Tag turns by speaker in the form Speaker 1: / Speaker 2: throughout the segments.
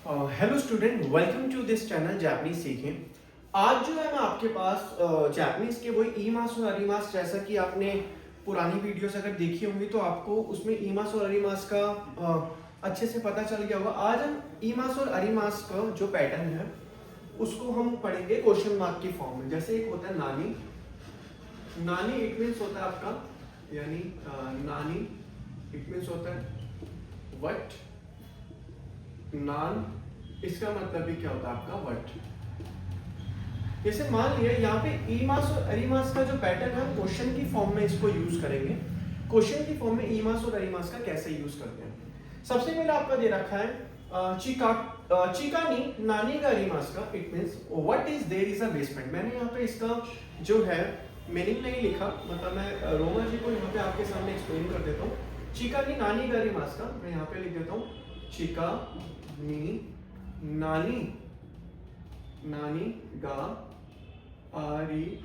Speaker 1: Hello student, welcome to this channel Japanese सीखें। आज जो है मैं आपके पास जापानीज के वही ईमास और अरीमास, जैसा कि आपने पुरानी वीडियोस अगर देखी होंगी तो आपको उसमें ईमास और अरीमास का अच्छे से पता चल गया होगा। आज हम ईमास और अरीमास का जो पैटर्न है उसको हम पढ़ेंगे क्वेश्चन मार्क की फॉर्म में। जैसे एक होता है नानी, नानी इट मीन्स होता है आपका, यानी नानी इट मीन्स होता है वट, नान इसका मतलब भी क्या होता है आपका वट। जैसे मान लिया यहाँ पे ईमास और अरीमास का जो पैटर्न है क्वेश्चन की फॉर्म में इसको यूज करेंगे। क्वेश्चन की फॉर्म में ईमास और अरीमास का कैसे यूज करते हैं। सबसे पहले आपका दे रखा है चिकानी नानी का अरीमास का, it means what is there is a basement. मैंने यहाँ पे इसका जो है मीनिंग नहीं लिखा, मतलब मैं रोमा जी को यहाँ पे आपके सामने एक्सप्लेन कर देता हूँ। चिकानी नानी का अरीमास का मैं यहाँ पे लिख देता हूँ, चिका नी नानी, नानी गा आरी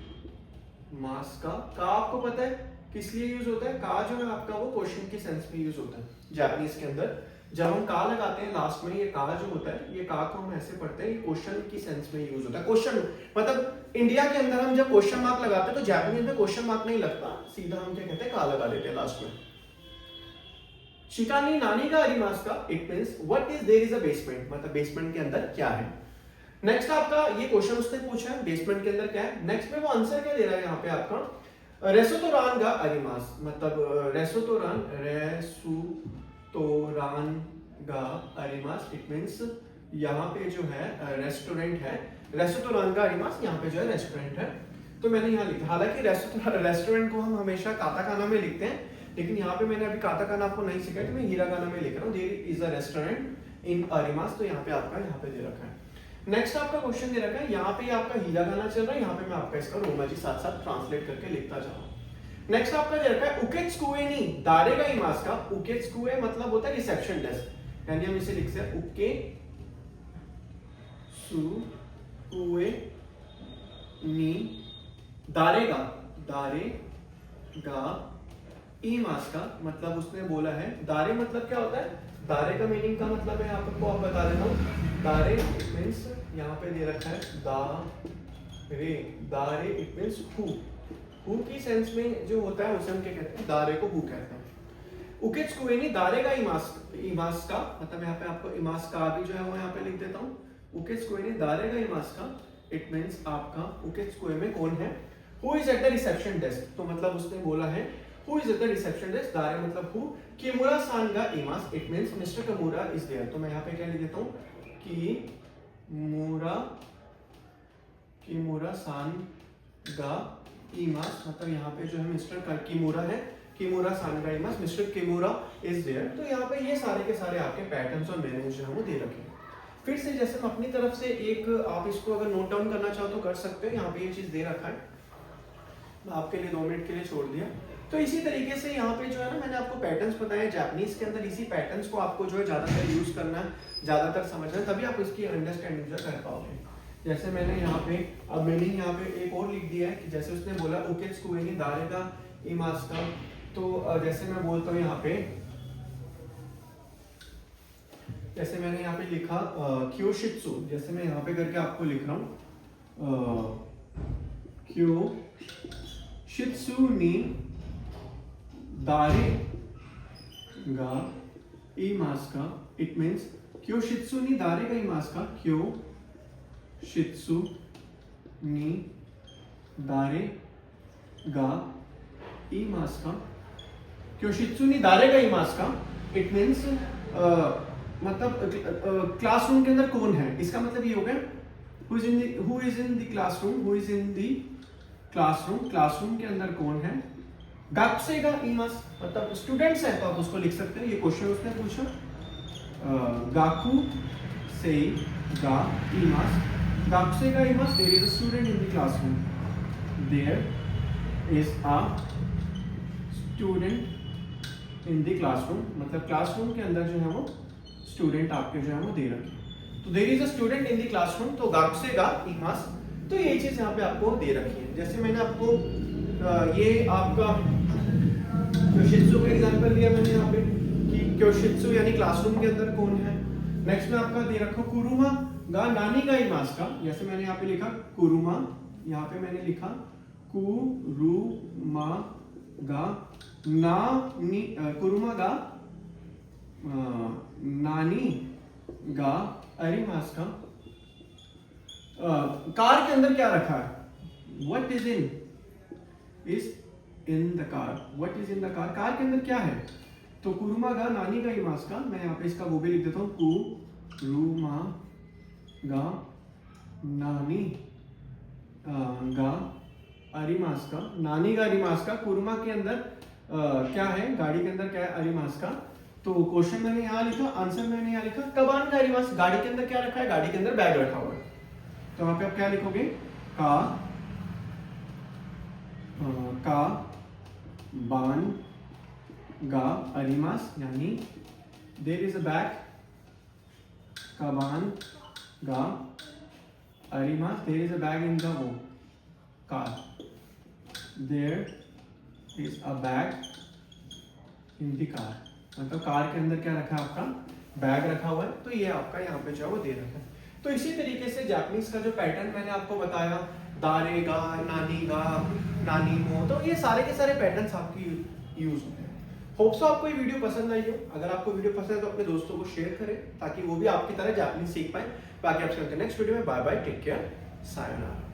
Speaker 1: मास का आपको पता है किस लिए यूज होता है। का जो है आपका वो क्वेश्चन के सेंस में यूज होता है जापानीज के अंदर। जब हम का लगाते हैं लास्ट में, ये का जो होता है, ये का को हम ऐसे पढ़ते हैं, ये क्वेश्चन की सेंस में यूज होता है। क्वेश्चन मतलब इंडिया के अंदर हम जब क्वेश्चन मार्क लगाते हैं तो जापानीज में क्वेश्चन मार्क नहीं लगता, सीधा हम क्या कहते हैं का लगा देते हैं लास्ट में। शिकानी नानी का अरीमास का, it means what is there is a basement, मतलब बेसमेंट के अंदर क्या है। नेक्स्ट आपका ये क्वेश्चन उसने पूछा है बेसमेंट के अंदर क्या है। नेक्स्ट में वो आंसर क्या दे रहा है यहाँ पे आपका, रेसोतोरान का अरीमास, मतलब रेसोतोरान का अरीमास, इट मींस यहाँ पे जो है रेस्टोरेंट है, रेसोतोरान का अरीमास यहाँ पे जो है रेस्टोरेंट है। तो मैंने यहाँ लिखा, हालांकि रेस्टोरेंट को हम हमेशा काताकाना में लिखते हैं, लेकिन यहाँ पे मैंने अभी काताकाना आपको नहीं सिखाया तो मैं हिरागाना में लिख रहा हूँ, there is a restaurant in अरीमास। तो यहाँ पे आपका यहाँ पे दे रखा है। नेक्स्ट आपका क्वेश्चन दे रखा है, यहाँ पे आपका हिरागाना चल रहा है, यहाँ पे मैं आपका इसका रोमा जी साथ साथ ट्रांसलेट करके लिखता जा रहा हूँ। नेक्स्ट आपका दे रखा है उकेत्सुकुए नी दारेगा इमास का। उकेत्सुकुए मतलब होता है रिसेप्शन डेस्क, यानी हम इसे लिखते हैं उके सुकुए नी दारेगा, दारेगा ईमास का, मतलब उसने बोला है दारे मतलब क्या होता है, दारे का मीनिंग का मतलब है आपको आप बता देता हूँ। दारे इट मींस यहाँ पे दे रखा है दारे, दारे इट मींस हु की सेंस में जो होता है उसे हम क्या कहते हैं, दारे को हु कहते हैं। उकेत्सुकुए नी दारे का इमास का, मतलब यहाँ पे आपको इमास का भी जो है वो यहाँ पे लिख देता हूँ। उकेत्सुकुए नी दारे का इमास का, इट मींस आपका उकेत्सुकुए में कौन है, who is at the reception desk. तो मतलब उसने बोला है Who is at the reception desk? दारे मतलब who, किमुरा सान गा इमास, it means Mr. Kimura is there। तो मैं यहाँ पे क्या लिख देता हूँ, किमुरा सान गा इमास, मतलब यहाँ पे जो है मिस्टर किमुरा है, किमुरा सान गा इमास, मिस्टर किमुरा इज देयर। तो यहाँ पे ये सारे के सारे आपके पैटर्न्स और मीनिंग्स जो है वो दे रखे हैं। फिर से जैसे मैं अपनी तरफ से एक, आप इसको अगर नोट डाउन करना चाहो तो कर सकते हो। यहाँ पे ये चीज दे रखा है, मैं आपके लिए 2 मिनट के लिए छोड़ दिया। तो इसी तरीके से यहाँ पे जो है ना मैंने आपको पैटर्न्स बताए जापानीज के अंदर, इसी पैटर्न्स को आपको जो है ज्यादातर यूज करना है, ज्यादातर समझना है, तभी आप इसकी अंडरस्टैंडिंग जो कर पाओगे। जैसे मैंने यहाँ पे अब मीनिंग यहाँ पे एक और लिख दिया है कि जैसे उसने बोला उकेत्सुकुए नी दारेगा इमास का, तो जैसे मैं बोलता हूँ यहाँ पे, जैसे मैंने यहाँ पे लिखा क्योशित्सु, जैसे मैं यहाँ पे करके आपको लिख रहा हूँ क्योशित्सु नी दारे गा इमास का, इट मींस क्योशित्सु नी दारे गा इमास का, क्योशित्सु नी दारे गा इमास का, क्योशित्सु नी दारे गा इमास का, इट मींस मतलब क्लासरूम के अंदर कौन है, इसका मतलब ये हो गया who is in the classroom, who is in the classroom, classroom के अंदर कौन है। गाकुसे गा इमास मतलब स्टूडेंट्स हैं, तो आप उसको लिख सकते हैं, ये क्वेश्चन उसने पूछा, गाकू से गा इमास, गाकुसे गा इमास, there is a student in the classroom, there is a student in the classroom, मतलब क्लासरूम के अंदर जो है वो स्टूडेंट आपके जो है वो दे रखे। तो there is a student in the classroom, तो गाकुसे गा इमास, तो ये चीज यहाँ पे आपको दे रखी है। जैसे मैंने आपको ये आपका क्योशित्सु का एग्जांपल दिया मैंने यहाँ पे कि क्योशित्सु यानी क्लासरूम के अंदर कौन है, नेक्स्ट में आपका दे रखो कुरुमा गा नानी गा इमास्का, जैसे मैंने यहाँ पे लिखा कुरुमा, यहाँ पे मैंने लिखा कुरुमा गा नानी, कुरुमा गा नानी गा अरिमास्का। कार के अंदर क्या रखा है? What is in the car? What is in the car? Car के अंदर क्या है? तो कुरुमा गा नानी गा इमास्का, मैं यहाँ पे इसका वो भी लिख देता हूँ, कुरुमा गा नानी गा अरिमास्का, नानी गा अरिमास्का। कुरुमा के अंदर क्या है? गाड़ी के अंदर क्या है? अरिमास्का। तो क्वेश्चन मैंने यहाँ लिखा, आंसर मैंने यहाँ लिखा कबान का अरिमास। गाड़ी के अंदर क्या रखा है? गाड़ी के अंदर बैग रखा हुआ है। तो वहां पे आप क्या लिखोगे? का बान गा अरिमास, यानी देयर इज अ बैग, कबान गा अरिमास, there is a bag in the वो car, there is a bag in the car. मतलब कार के अंदर क्या रखा है? आपका बैग रखा हुआ है। तो ये आपका यहाँ पे जो है वो दे रखा है। तो इसी तरीके से जापानीज का जो पैटर्न मैंने आपको बताया, दारे गा, नानी गा, नानी मो, तो ये सारे के सारे पैटर्न्स आपकी यूज होते हैं। होप सो आपको ये वीडियो पसंद आई हो। अगर आपको वीडियो पसंद है तो अपने दोस्तों को शेयर करें ताकि वो भी आपकी तरह जापानीज सीख पाए। बाकी आपसे मिलते हैं नेक्स्ट वीडियो में। Bye bye, take care, sayonara.